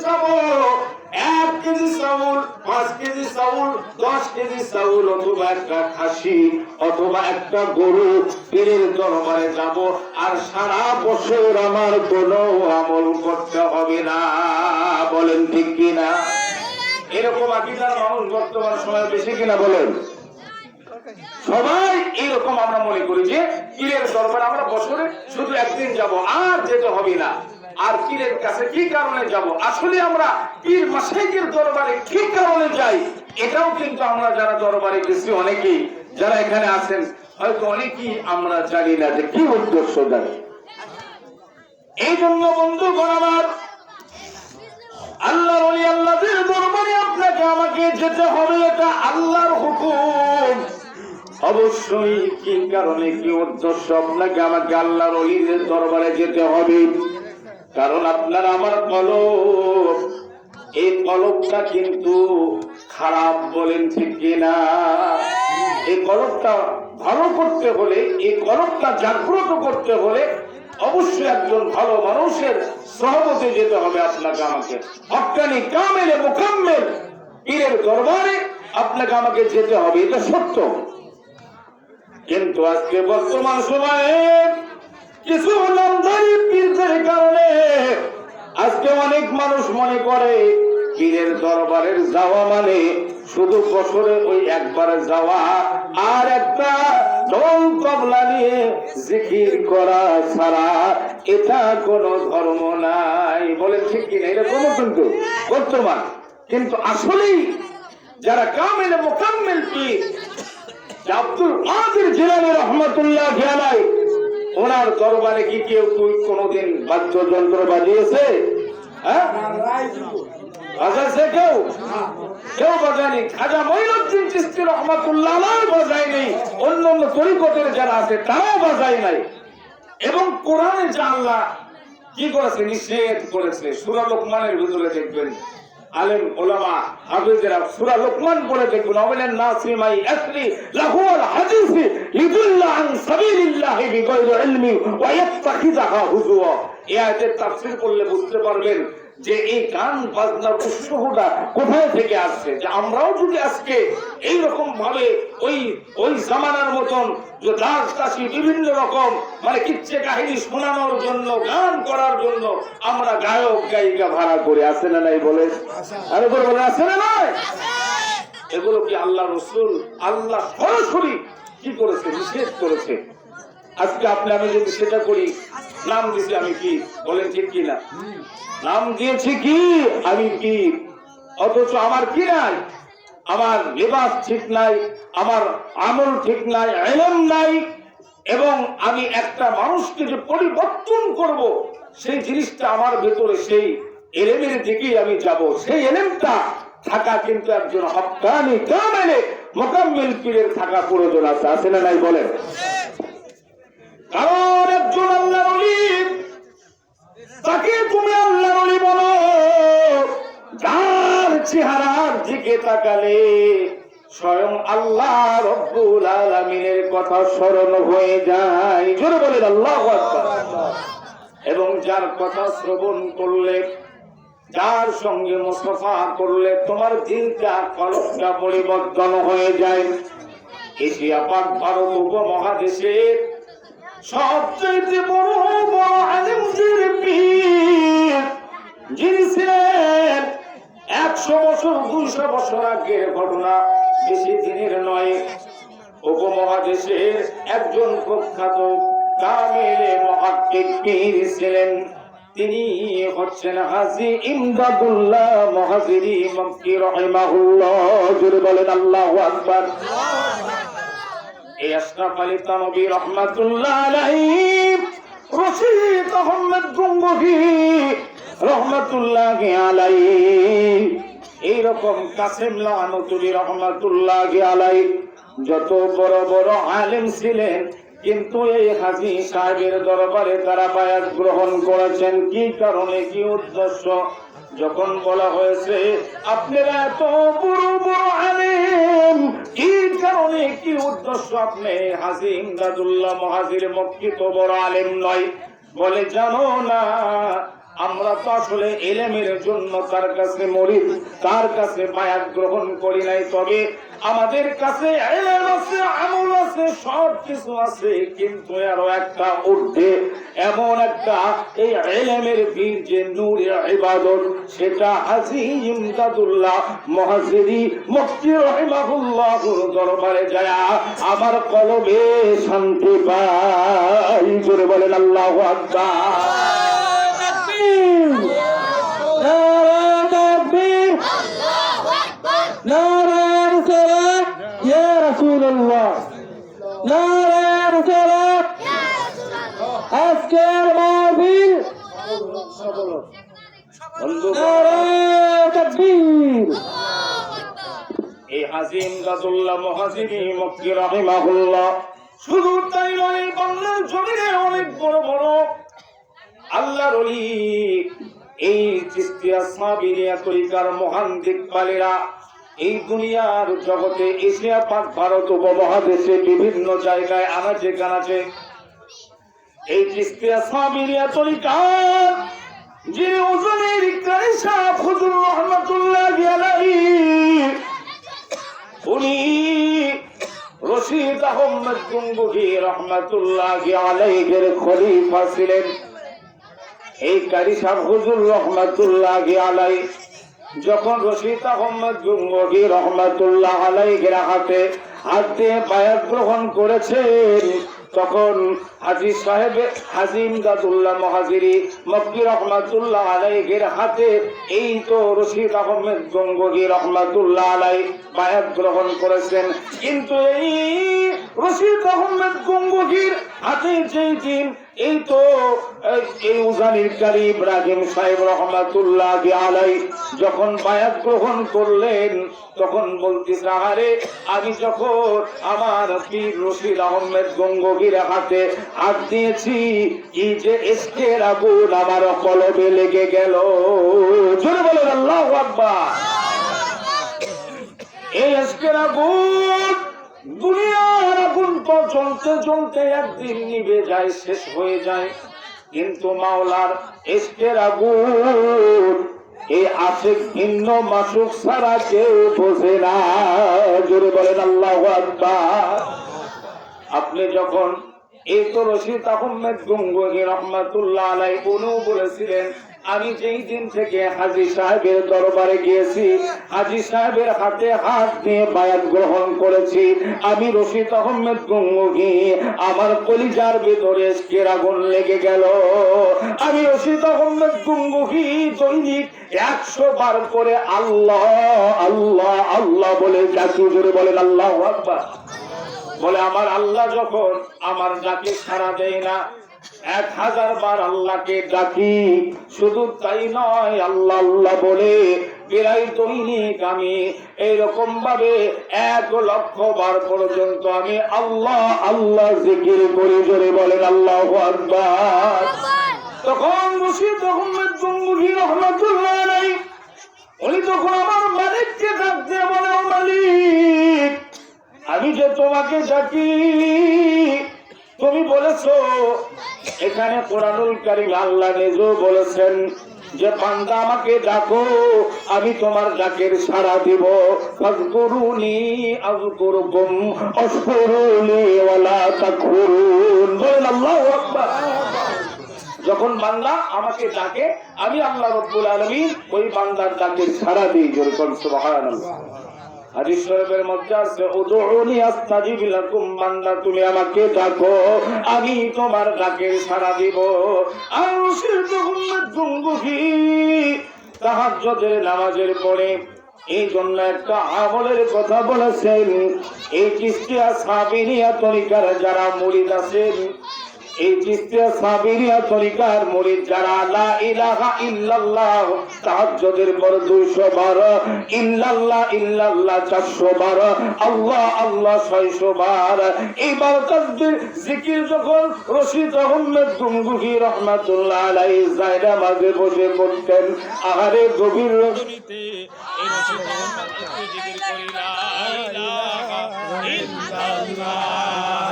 চাবো 1 কেজি চাউল, 5 কেজি চাউল, 10 কেজি চাউল, অথবা একটা খাসি অথবা একটা গরু পীরের দরবারে যাব, আর সারা বছর আমার কোনো আমল করতে হবে না। বলেন ঠিক কিনা? এরকম আকীদার মানুষ বর্তমান সময়ে বেশি কিনা বলেন? সবাই এরকম আমরা মনে করি যে পীরের দরবারে আমরা বছরে শুধু একদিন যাব, আর যেতে হবে না। আর পীরের কাছে কি কারণে যাব? আসলে আমরা পীর মাশায়েখের দরবারে কি কারণে যাই এটাও কিন্তু আমরা যারা দরবারে গেছি অনেকেই যারা এখানে আছেন হয়তো অনেকেই আমরা জানি না যে কি উদ্দেশ্য জানি। এই জন্য বন্ধুগণ আমার, আল্লাহর ওলি আল্লাহদের দরবারে আপনাকে আমাকে যেতে হবে, এটা আল্লাহর হুকুম। অবশ্যই কি কারণে কি উদ্দেশ্য আপনাকে আমাকে আল্লাহর ওলিদের দরবারে যেতে হবে? কারণ আপনার আমার কলব, এই কলবটা কিন্তু খারাপ। বলেন ঠিক কিনা? এই কলবটা ভালো করতে হলে, এই কলবটা জাগ্রত করতে হলে অবশ্যই একজন ভালো মানুষের সহবতে যেতে হবে আপনাকে আমাকে। হক্কানি কামেলে মুকাম্মেল পীরের দরবারে আপনাকে আমাকে যেতে হবে, এটা সত্য। কিন্তু আজকে বর্তমান সময়ে কিছু নামধারী পীরদের কারণে আজকে অনেক মানুষ মনে করে পীরের দরবারের যাওয়া মানে শুধু বছরে ওই একবারে যাওয়া আর একটা ঢোল তবলা নিয়ে জিকির করা ছাড়া এটা কোনো ধর্ম নাই। বলেন ঠিক কিনা? এটা কোনো কিন্তু বর্তমান, কিন্তু আসলেই যারা কামেলে মুকাম্মেল পীর আব্দুল কাদের জিলানী রহমাতুল্লাহি আলাইহি, ওনার দরবারে কি কেউ কোনদিন বাদ্যযন্ত্র বাজিয়েছে? হ্যাঁ, বাজাইছে কেউ? কেউ বাজায়নি। খাজা মঈনুদ্দিন চিশতি রহমাতুল্লাহ আলাইহি বাজায়নি, অন্যান্য তরিকতের যারা আছে তারাও বাজায় নাই। এবং কোরআনে যা আল্লাহ কি করেছে, নিষেধ করেছে, সূরা লোকমানের ভিতরে দেখবেন আলেম ওলামা হাফেজেরা সূরা লোকমান পড়ে দেখবেন, ওয়ামিনান নাসি মাই ইয়াসরি লাহুল হাদিসি লিদুল্লা আন সাবিলিল্লাহি বিগাইরি ইলমি ওয়া ইয়াত্তাখিযুহা হুজুয়া। এই আয়াতের তাফসীর করলে বুঝতে পারবেন যে এই গান বাজনার উৎসটা কোথায় থেকে আসছে। যে আমরাও যদি আজকে এইরকম ভাবে ওই জামানার মতন যে দাস দাসী বিভিন্ন রকম মানে কিচ্ছে কাহিনী শোনানোর জন্য, গান করার জন্য আমরা গায়ক গায়িকা ভাড়া করে, আসে না নাই? বলে আরে বলে আসে না নাই? এগুলো কি আল্লাহ রাসূল আল্লাহ সরাসরি কি করেছে? নিষেধ করেছে। আজকে আপনি আমি যদি সেটা করি, নাম দিছি আমি কি? বলেন ঠিক কিনা? নাম দিয়েছি কি আমি কি, অথচ আমার কি নাই? আমার লিবাস ঠিক নাই, আমার আমল ঠিক নাই, ইলম নাই, এবং আমি একটা মানুষকে যে পরিবর্তন করব সেই জিনিসটা আমার ভেতরে, সেই ইলমের দিকেই আমি যাব। সেই ইলমটা থাকা কিন্তু একজন হক্কানি কামেলে মুকাম্মিল পীরের থাকা প্রয়োজন আছে, আছে না নাই? বলেন। কারণ একজন আল্লাহর ওলি, তাকে তুমি আল্লাহর ওলি বলো যার চেহারার দিকে তাকালে স্বয়ং আল্লাহ রব্বুল আলামিনের কথা স্মরণ হয়ে যায়। জোরে বলেন আল্লাহু আকবার। এবং যার কথা শ্রবণ করলে, যার সঙ্গে মুসাফা করলে তোমার দিলটা কলবটা পরিবর্তন হয়ে যায়। এশিয়া পাক ভারত উপমহাদেশের সবচেয়ে বড় বড় আলেমদের পীর যিনি ছিলেন 100 বছর 200 বছর আগের ঘটনা, বেশি দিনের নয়। উপমহাদেশের একজন প্রখ্যাত কামেলে মুহাক্কিক পীর ছিলেন। তিনি হচ্ছেন হাজী ইমদাদুল্লাহ মুহাজিরি মক্কি রাহিমাহুল্লাহ। জোরে বলেন আল্লাহু আকবার। এই আশরাফ আলী তানভী রহমাতুল্লাহ আলাইহি, রশিদ আহমদ গঙ্গোহী রহমাতুল্লাহি আলাইহি, এইরকম কাসেম লানুতুলি রহমাতুল্লাহি আলাইহি যত বড় বড় আলেম ছিলেন, কিন্তু এই হাজী সাহেবের দরবারে তারা বায়াত গ্রহণ করেছেন। কি কারণে, কি উদ্দেশ্য? যখন বলা হয়েছে আপনারা এত বড় বড় আলেম, কি কারণে, কি উদ্দেশ্য আপনি হাজী ইমদাদুল্লাহ মুহাজির মক্কি তো বড় আলেম নয়? বলে জানো না, আমরা তো আসলে ইলমের জন্য তার কাছে মুরিদ, তার কাছে বায়াত গ্রহণ করি নাই। তবে আমাদের কাছে ইলম আছে, আমল আছে, সব কিছু আছে, কিন্তু আরো একটা ঊর্ধ্বে এমন একটা এই ইলমের বীর যে নূরে ইবাদত, সেটা হাজী ইমদাদুল্লাহ মুহাজিরি মুফতি রাহিমাহুল্লাহর দরবারে যায় আমার কলবে শান্তি পাই। জোরে বলেন আল্লাহু আকবার। আজকের মাহফিল এই হাজী ইমদাদুল্লাহ মুহাজিরি মুফতি রাহিমাহুল্লাহ শুধু তাই নয়, বাংলার জমিনে অনেক বড় বড় আল্লাহর ওলি এই চিশতিয়া সাবিরিয়া তরিকার মহান দিকপালেরা এই দুনিয়ার জগতে, এশিয়া পাক ভারত উপমহাদেশে বিভিন্ন জায়গায় আনাচে কানাচে এই চিশতিয়া সাবিরিয়া তরিকার যে ওজনের ইকরাই সাহেব হুজুর রহমাতুল্লাহি আলাইহি, উনি রশিদ আহমদ গঙ্গোহী রহমাতুল্লাহি আলাইহির খলিফা ছিলেন। এই কারি সাহেব হুজুর রহমাতুল্লাহি আলাইহি যখন রশিদ আহমদ গঙ্গোহী রহমাতুল্লাহ আলাইহির হাতে হাত দিয়ে বায়াত গ্রহণ করেছেন, তখন হাজী সাহেব হাজী ইমদাদুল্লাহ মুহাজিরি মুফতি রহমাতুল্লাহ আলাইহির হাতে এই তো রশিদ আহমদ গঙ্গোহী রহমাতুল্লাহ আলাইহি বায়াত গ্রহণ করেছেন। কিন্তু এই রশিদ আহমদ গঙ্গোহীর হাতে যেই দিন এই তো এই উজানির কারি ইব্রাহিম সাহেব রহমাতুল্লাহি আলাইহি যখন বায়াত গ্রহণ করলেন, তখন বলতেছে, আরে আমি যখন আমার পীর রশিদ আহমদ গঙ্গোহীর হাতে হাত দিয়েছি, এই যে ইশকের আগুন আমার কলবে লেগে গেল। জোরে বলেন আল্লাহু আকবার। এই ইশকের আগুন, দুনিয়ার আগুন তো জ্বলতে জ্বলতে একদিন নিভে যায়, শেষ হয়ে যায়, কিন্তু মাওলার ইশকের আগুন এই আশিক ভিন্ন মাসুক ছাড়া কেউ বোঝে না। জোরে বলেন আল্লাহু আকবার। আপনি যখন এই তো রশিদ আহমদ গঙ্গোহী রহমাতুল্লাহ আলাইহি উনিও বলেছিলেন, আমি যেই দিন থেকে হাজী সাহেবের দরবারে গিয়েছি, হাজী সাহেবের হাতে হাত দিয়ে বায়াত গ্রহণ করেছি, আমি রশিদ আহমদ গঙ্গোহী আমার কলিজার ভিতরে ইশকের আগুন লেগে গেল। আমি রশিদ আহমদ গঙ্গোহী দৈনিক 100 বার করে আল্লাহ আল্লাহ আল্লাহ বলে ডাকি। জোরে বলেন আল্লাহু আকবার। বলে আমার আল্লাহ যখন আমার ডাকে সাড়া দেয় না, 1000 বার আল্লাহকে ডাকি। শুধু তাই নয়, আল্লাহ আল্লাহ বলে প্রায় দৈনিক আমি এইরকম ভাবে 1,00,000 বার পর্যন্ত আমি আল্লাহ আল্লাহ জিকির করি। জোরে বলেন আল্লাহু আকবার। তখন রশিদ আহমদ গঙ্গোহী রহমাতুল্লাহ আলাইহি উনি তখন আমার মালিককে ডাক দিয়ে বলে, ও মালিক, আমি যে তোমাকে ডাকি, তুমি বলেছো এখানে কোরআনুল কারীম আল্লাহ নিজেও বলেছেন যে বান্দা আমাকে ডাকো, আমি তোমার ডাকের সাড়া দিব। ফাযকুরুনি আযকুরকুম ওয়াশকুরুনি ওয়ালা তাকফুরুন। বলেন আল্লাহু আকবার। যখন বান্দা আমাকে ডাকে, আমি আল্লাহ রাব্বুল আলামিন ওই বান্দার ডাকের সাড়া দিই। জোরে বলুন সুবহানাল্লাহ। হাদিস শরীফের মধ্যে আছে, উদউনি আস্তাজিব লাকুম, বান্দা তুমি আমাকে ডাকো, আমি তোমার ডাকের সাড়া দিব। আর রশিদ আহমদ গঙ্গোহী তাহাজ্জুদের নামাজের পরে এই জন্য একটা আমলের কথা বলেছেন। এই চিশতিয়া সাবিরিয়া তরিকার যারা মুরিদ আছেন, এই চিশতিয়া সাবিরিয়া তরিকার মুরিদ যারা, লা ইলাহা ইল্লাল্লাহ তাহাজ্জুদের পর 200 বার, ইল্লাল্লাহ ইল্লাল্লাহ 400 বার, আল্লাহ আল্লাহ 600 বার, এইবার তাকবীর জিকির যখন রশিদ আহমদ গঙ্গোহী রহমাতুল্লাহ আলাইহি জায়গা মাঝে বসে পড়তেন, আহারে গভীর রজনীতে এই রশিদ আহমদ জিকির করি, লা ইলাহা ইল্লাল্লাহ